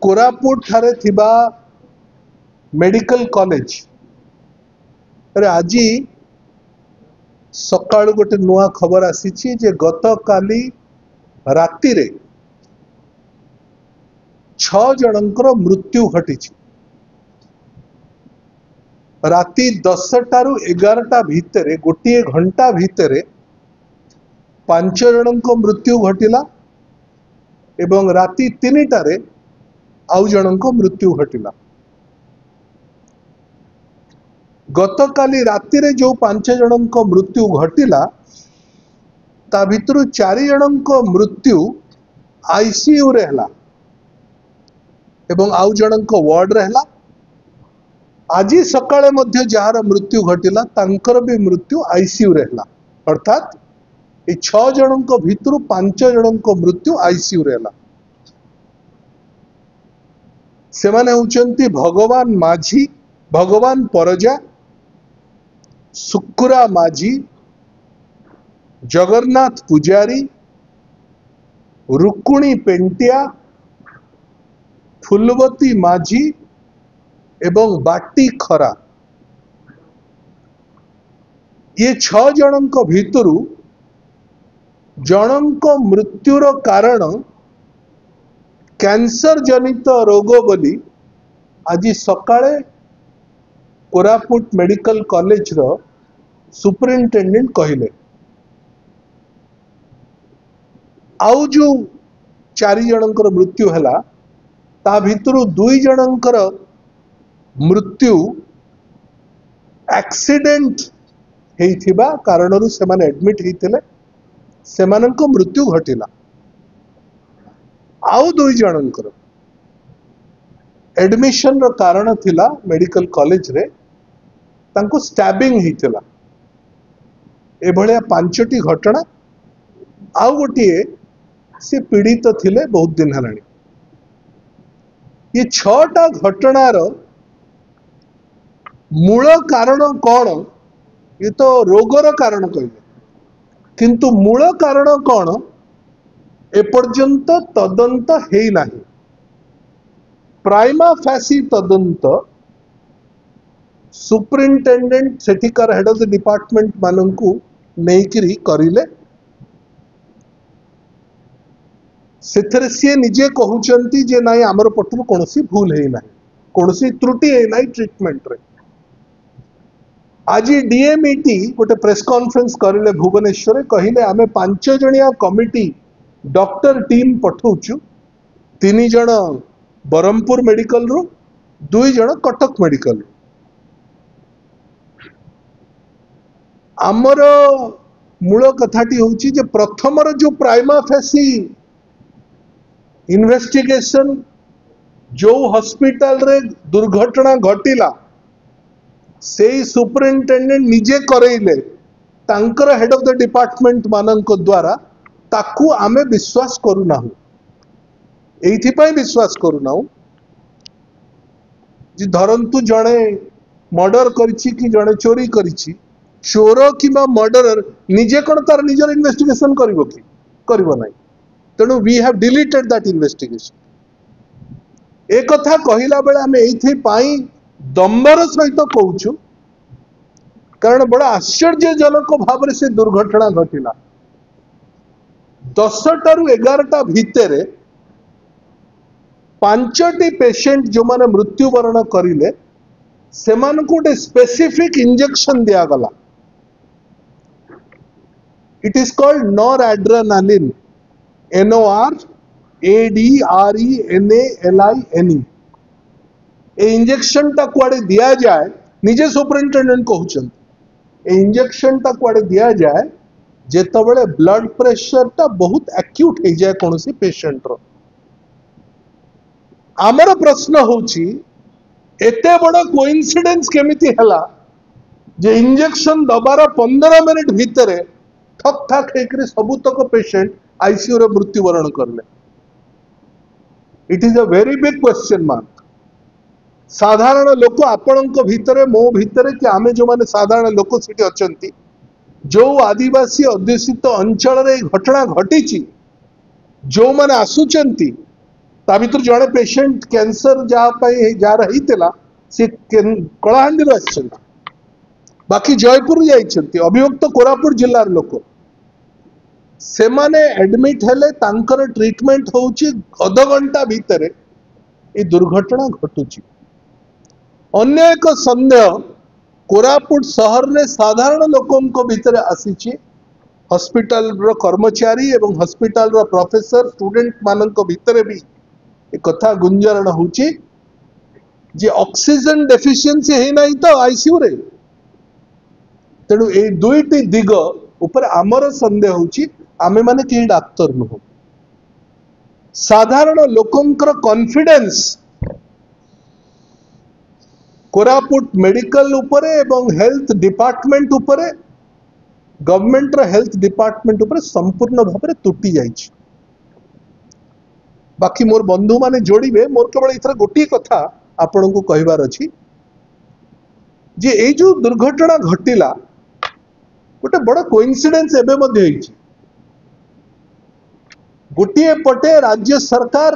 कोरापुट ठारे थिबा medical college अरे आज सकाळु गोटे नुआ खबर आसी जे गत काली राति रे 6 जनकर मृत्यु घटी। राति 10 रु 11 भितर गोटे घंटा भितर 5 जनक मृत्यु घटिला एवं राति 3टारे आउ जनक मृत्यु घटिला। गत काली राति रे जो 5 जनक मृत्यु घटिला ता भितर 4 जनक मृत्यु आईसीयू रे हला एवं आउ जनक वार्ड रे हला। आज सकाळे मध्य जार मृत्यु घटिला तांकर भी मृत्यु आईसीयू रे हला। अर्थात ये 6 जनक भितर 5 जनक मृत्यु आईसीयू रे हला। सेमाने होचंती भगवान माझी, भगवान परजा, सुकुरा माझी, जगन्नाथ पुजारी, रुक्कुणी पेंटिया, फुलवती माझी एवं बाटी खरा। ये 6 जनक भितरु जनक मृत्युर कारण कैंसर जनित रोग बोली आज सकाळे कोरापुट मेडिकल कॉलेज रो सुपरिटेंडेंट कहले। आउ जो 4 जनकर मृत्यु हला ता भितरु 2 जनकर मृत्यु एक्सीडेंट हेइथिबा कारणरु सेमाने एडमिट हेइथिले, सेमानंको मृत्यु घटिला। आउ 2 जनकर एडमिशन रो कारण थिला मेडिकल कॉलेज रे तांको स्टैबिंग हेइथिला। ए भलिया 5टी घटना आउ गोटिए से पीड़ित थिले बहुत दिन हलानी। ये 6टा घटनार मूल कारण कौन ये तो रोगर कारण कहले किंतु मूल कारण कौन एपर्यंत तदंत हेई नाही। प्राइमा फैसी तदंत सुपरिटेंडेंट सेठिकार हेड ऑफ द डिपार्टमेंट मानंकु नेइकिरी करिले। सेथरे से निजे कहउचंती जे नाही हमर पटरु कोनोसी भूल हेई नाही, कोनोसी त्रुटि हेई नाही ट्रीटमेंट रे। आज डीएमईटी गोटे प्रेस कॉन्फ्रेंस करिले भुवनेश्वर कहले आमे 5 जणिया कमिटी डॉक्टर टीम पठौचु, 3 जण बरहमपुर मेडिकल रो, 2 जण कटक मेडिकल रो। आमर मूल कथाटी होची जे प्रथमर जो प्राइमा फेसी इन्वेस्टिगेशन जो हॉस्पिटल रे दुर्घटना घटिला से सुपरिटेंडेंट निजे करैले तांकर हेड ऑफ द डिपार्टमेंट मानक द्वारा ताकू आमे विश्वास करू नाहु। एइथि पई विश्वास करू नाहु जे धरंतु जणे मर्डर करिछि कि जणे चोरी करिछि, चोर किबा मर्डरर निजे कोन तार निजर इन्वेस्टिगेशन करिवो कि करिवो नाही। तेणु we have deleted that investigation. एक कथा कहिला बेले आमे एइथि पई दम्बर सहित कहूचु कारण बड़ा आश्चर्यजनक भाव से दुर्घटना घटिला। 10 रु 11 भितर 5टी पेशेंट जो माने मृत्युवरण करिले सेमान को गोटे स्पेसिफिक इंजेक्शन दिया गला। It is called noradrenaline, NORADRENALINE। A injection टा कुआडे दिया जाए निजे सुपरिटेंडेंट कहउछन ए इंजेक्शन टा कुआडे दिया जाए जेतबेले ब्लड प्रेशर टा बहुत एक्यूट हो जाए कोनोसी पेशेंट रो। आमर प्रश्न होची एते बड़ कोइंसिडेंस केमिति हला जे इंजेक्शन दबार 15 मिनिट भितर ठक ठाक हेकरे सबुतक पेशेंट आईसीयू रे मृत्युवरण करले। It is a very big question mark. साधारण लोक आपणक भितरे मो भितरे कि आमे जो माने साधारण लोक सिटी अछंती जो आदिवासी अध्युषित अंचल रे घटना घटी जो माने आसुचंती ता भीतर जड़े पेशेंट कैंसर जार होता सी कलाहांडी बाकी जयपुर जाइछन्ति अभियुक्त कोरापुट जिल्लार लोक से माने एडमिट हेले तांकर ट्रीटमेंट होउची अध घंटा भीतर ए दुर्घटना घटुची। अन्य एक संदेह कोरापुट सहर रे साधारण लोकंक भीतर आसीची हॉस्पिटल रो कर्मचारी एवं हॉस्पिटल रो प्रोफेसर स्टूडेंट मानक भीतर भी एक कथा गुंजरण होउची जे ऑक्सीजन डेफिशिएंसी हे नाही तो आईसीयू रे। तेणु ए दुईटी दिग ऊपर आमर संदेह होउची आमे माने के डाक्टर नुह साधारण लोकंकर कॉन्फिडेंस कोरापुट मेडिकल उपरे एवं हेल्थ डिपार्टमेंट उपरे गवर्नमेंट रो हेल्थ डिपार्टमेंट उपरे संपूर्ण भाव में तुटी जाइछि। बाकी मोर बंधु माने जोड़िबे मोर केवल इथर गोटी कथा आपन को कहबार अछि जे ए जो दुर्घटना घटिला गोटे बड़ कोइंसिडेंस एबे मध्ये होइछि। गोटे पटे राज्य सरकार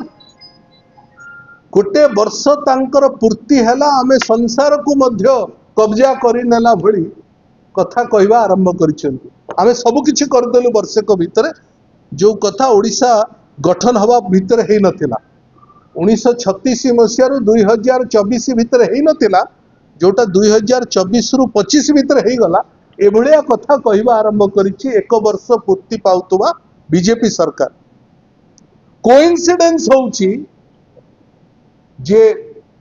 गोटे वर्ष तांकर पूर्ति हैला आमे संसार को मध्य कब्जा करि नेला भली कथा कहवा आरंभ करिसेंति। आमे सब किछि करदेलु वर्ष को भीतर जो कथा ओडिशा गठन हवा भीतर हे नथिला 1936 मसिया रु 2024 भीतर हे नथिला जोटा 2024 रु 25 भीतर हे गला ए भलिया कथा कहवा आरंभ करिछि एक वर्ष पूर्ति पाउतबा बीजेपी सरकार। कोइंसिडेंस होउछि जे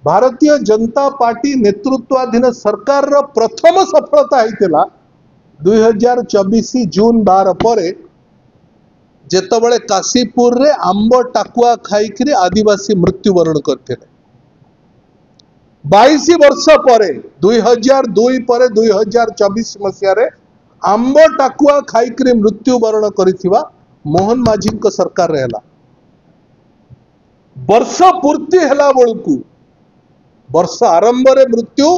भारतीय जनता पार्टी नेतृत्वाधीन सरकार रो प्रथम सफलता होइतिला 2024 जून 12 परे जेतबळे काशीपुर रे आंब टाकुआ खाइकरी आदिवासी मृत्युवरण करते 22 वर्ष परे 2002 परे 2024 मसिया रे आंब टाकुआ खाइकरी मृत्युवरण करिथिबा मोहन माझी को सरकार रहला। वर्ष पूर्ति हैला बळकू वर्ष आरंभ रे मृत्यु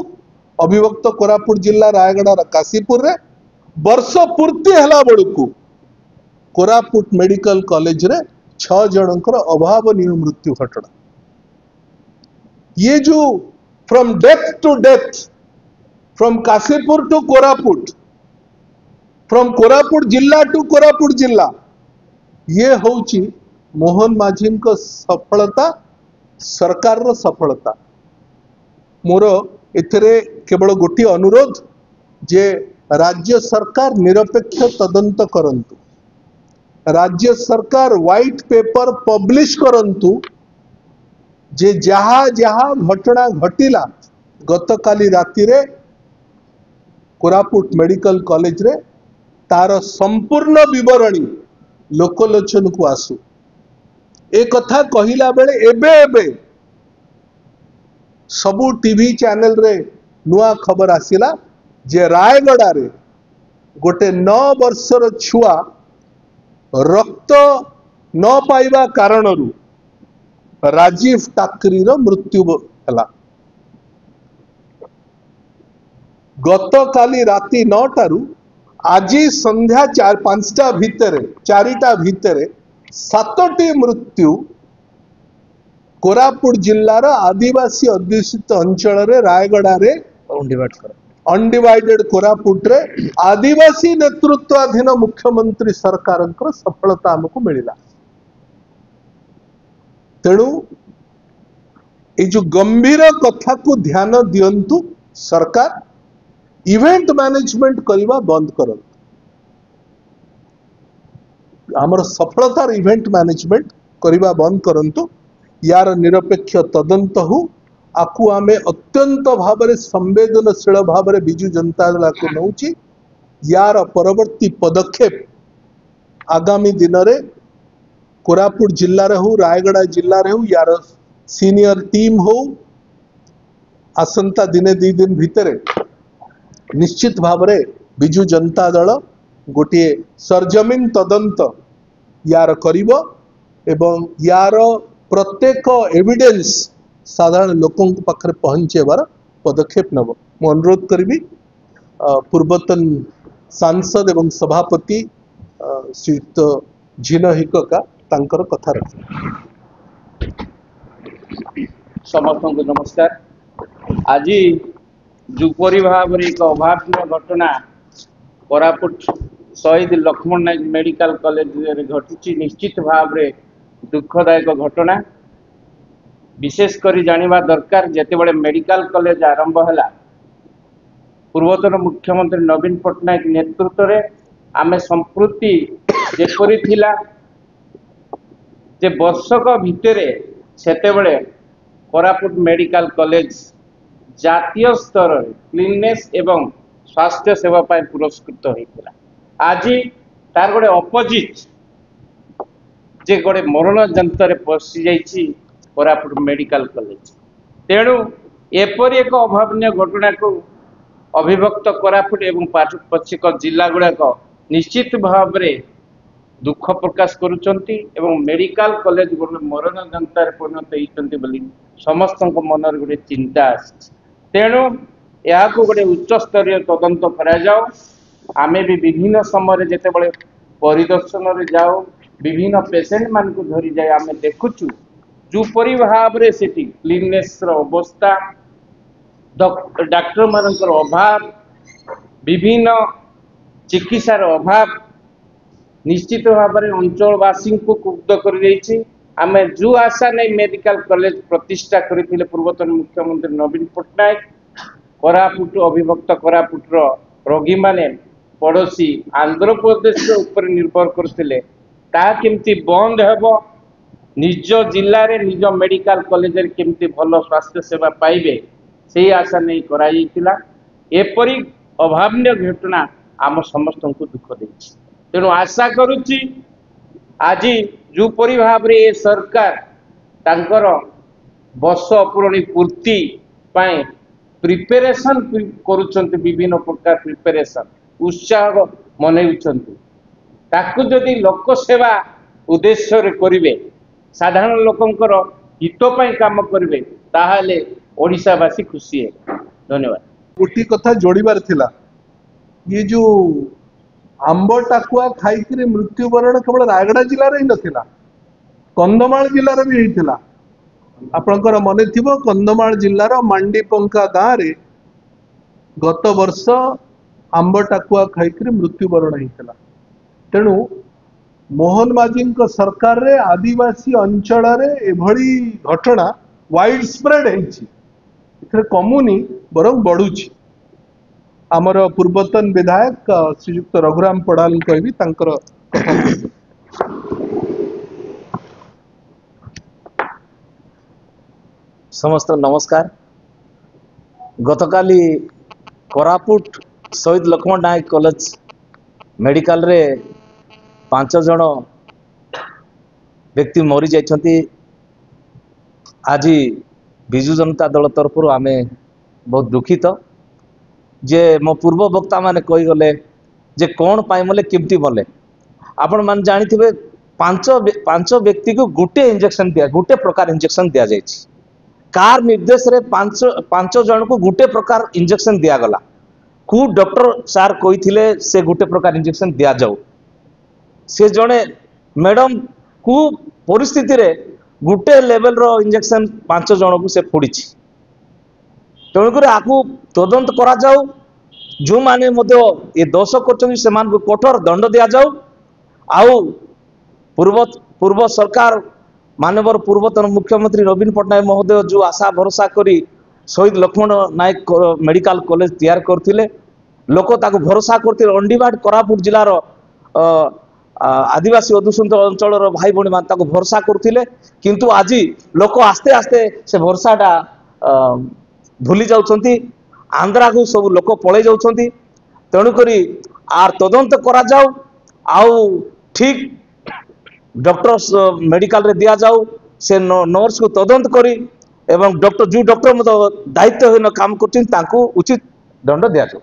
अभिभक्त कोरापुट जिला रायगड़ा काशीपुर रे वर्ष पूर्ति हैला बळकू कोरापुट मेडिकल कॉलेज रे 6 जनकर अभावनीय मृत्यु घटना। ये जो from death to death from Kashipur to Koraput from Koraput जिला टू कोरापुट जिला ये होची मोहन माझी को सफलता सरकार रो सफलता। मोर एथरे केवल गोटी अनुरोध जे राज्य सरकार निरपेक्ष तदंत करंतु राज्य सरकार व्हाइट पेपर पब्लिश करंतु जे जहा जहा घटना घटिला गतकाली राति रे कोरापुट मेडिकल कॉलेज रे तार संपूर्ण विवरणी लोकलोचन को आसु। ए कथा कहिला बेले एबे एबे सबु टीवी चैनल रे नुआ खबर आसिला जे रायगड़ा रे गोटे 9 वर्षर छुआ रक्त न पाइबा कारणरू राजीव टाकरी रो मृत्यु हला। गतकाली राति 9 टारू आज संध्या 4-5टा भितरे 4टा भितरे 7टी मृत्यु कोरापुट जिल्लार आदिवासी अध्युषित अंचल रे रायगड़ा रे अनडिवाइडेड कोरापुट रे आदिवासी नेतृत्वाधीन मुख्यमंत्री सरकार सफलता हमको मिला। तेणु ये जो गंभीर कथा को ध्यान दियंतु सरकार इवेंट मैनेजमेंट करवा बंद करंतु। आमर सफलतार इवेंट मैनेजमेंट करवा बंद करंतु। यार निरपेक्ष तदंत हो आकु आमे अत्यंत भाव संवेदनशील भाव बिजु जनता दल को नौची। यार परवर्ती पदक्षेप आगामी दिन रे कोरापुट जिल्ला रे हो रायगड़ा जिल्ला रे हो यार सीनियर टीम हो आसंता दिने 2 दिन भितरे निश्चित भाव रे बिजु जनता दल गोटे सरजमीन तदंत यार करिवो एवं यार प्रत्येक एविडेंस साधारण लोकों पाखे पहुंचेबार पदक्षेप नब। मु अनुरोध करी पूर्वतन सांसद एवं सभापति श्रीयुक्त झीन हिकका तांकर कथा रख। समस्त को नमस्कार। आज जोपरी भाव एक अभावन घटना कोरापुट शहीद लक्ष्मण नायक मेडिकल कॉलेज घटी निश्चित भाव में दुखदायक घटना। विशेषकर जानिबा दरकार जेतेबेले मेडिकल कॉलेज आरंभ है पूर्वतन मुख्यमंत्री नवीन पट्टनायक नेतृत्व में आमे संप्रति जेपरी थिला जे वर्षक भितर सेतेबेले कोरापुट मेडिकल कॉलेज जातीय स्तर क्लीननेस एवं स्वास्थ्य सेवा पाए पुरस्कृत होता। आज तार गोटे अपोजिट जे गोटे मरण जंतर पशि जाइए कोरापुट मेडिकल कॉलेज। तेणु एपरी एक अभावन घटना को अभिभक्त कोरापुट एवं पार्श्वपक्षिक जिला गुड़ाक निश्चित भाव में दुख प्रकाश करुचंती एवं मेडिकल कॉलेज गोटे मरण जंतार परिणत होती बोली समस्त मन गोटे चिंता तेणु यह गोटे उच्च स्तरीय तदंत करा जाओ। आमे भी विभिन्न समय जितेबाला परिदर्शन रे जाओ विभिन्न पेसेंट मान को धरी जाए आमे देखुचु जोपरी भाव में सेठी क्लीननेस अवस्था डाक्टर मानकर अभाव विभिन्न चिकित्सार अभाव निश्चित भाव में अंचलवासी को क्रुद्ध कर आमे जो आशा नहीं मेडिकल कॉलेज प्रतिष्ठा करते पूर्वतन मुख्यमंत्री नवीन पट्टनायक कोरापुट अभिभक्त कोरापुटर रोगी माने पड़ोशी आंध्र प्रदेश ऊपर निर्भर करते केमती बंद हेब निज जिले में निज मेडिकल कॉलेज केमती भल स्वास्थ्य सेवा पाइबे से आशा नहीं करा एपरी अभावन घटना आम समस्त को दुख दे। तेणु आशा करुच्ची आज जोपरी भाव में सरकार तांकर वर्ष पूरणी पूर्ति पाए प्रिपेरेशन करुछंती विभिन्न प्रकार प्रिपेरेशन उत्साह मनउछंती ताकू जदि लोक सेवा उद्देश्य रे करिवे साधारण लोकंकर हित पाई काम करिवे ताहाले ओडिशावासी खुशी है। धन्यवाद। गोटी कथा जोड़बार थिला ये जो आंब टाकुआ खाई मृत्युवरण केवल रायगड़ा जिले में ही नथिला कंधमाल जिलार भी होता। आपणकर मन थिबो कंधमाल जिलार मांडीपंका गाँव में गत वर्ष आंब टाकुआ खाई मृत्युवरण होता। तेणु मोहन माझी सरकार रे आदिवासी अंचल एभली घटना वाइड स्प्रेड है कमुनी बरं बढ़ुची। आमर पूर्वतन विधायक श्रीयुक्त रघुराम पड़ाल कहबी तांकर कथा। समस्त नमस्कार। गतकाली कोरापुट शहीद लक्ष्मण नायक कॉलेज मेडिकल रे 5 जन व्यक्ति मरी जाइछंती। आज विजु जनता दल तरफ आमे बहुत दुखित जे मो पूर्व वक्ता माने कही गले जे कौन पाई मले केमती मले। आपण मान जानिथिबे 5 व्यक्ति को गोटे इंजेक्शन दिया गोटे प्रकार इंजेक्शन दिया जाइछि। कार निर्देश रे 5 जन को गोटे प्रकार इंजेक्शन दिया गला कु डॉक्टर सार कहिथिले से गोटे प्रकार इंजेक्शन दिया जाऊ से जने मैडम कु परिस्थिति रे गोटे लेवल रो इंजेक्शन 5 जन को से फोड़ी। तेणुक आपको तदंत करा जाऊ जो माने ये दोष कर कठोर दंड दि जाऊ। आउ पूर्व सरकार मानवर पूर्वतन मुख्यमंत्री नवीन पट्टनायक महोदय जो आशा भरोसा करी शहीद लक्ष्मण नायक मेडिकल कॉलेज तैयार करथिले लोक ताको भरोसा करथिले अंडीबाड कोरापुट जिलार आदिवासी अधुषित अंचल भाई भणी मान ताको भरोसा करथिले किंतु आज लोक आस्ते आस्ते से भरोसाटा भूली जाउछंती। आंध्रा को सब लोक पळे जाउछंती। तेणुकरी आर तदंत करा जाऊ आउ ठीक डॉक्टर मेडिकल रे दिया जाऊ से नर्स को तदंत करी एवं डॉक्टर जो डॉक्टर दायित्वहीन काम करछिन तांको उचित दंड दिया जाऊ।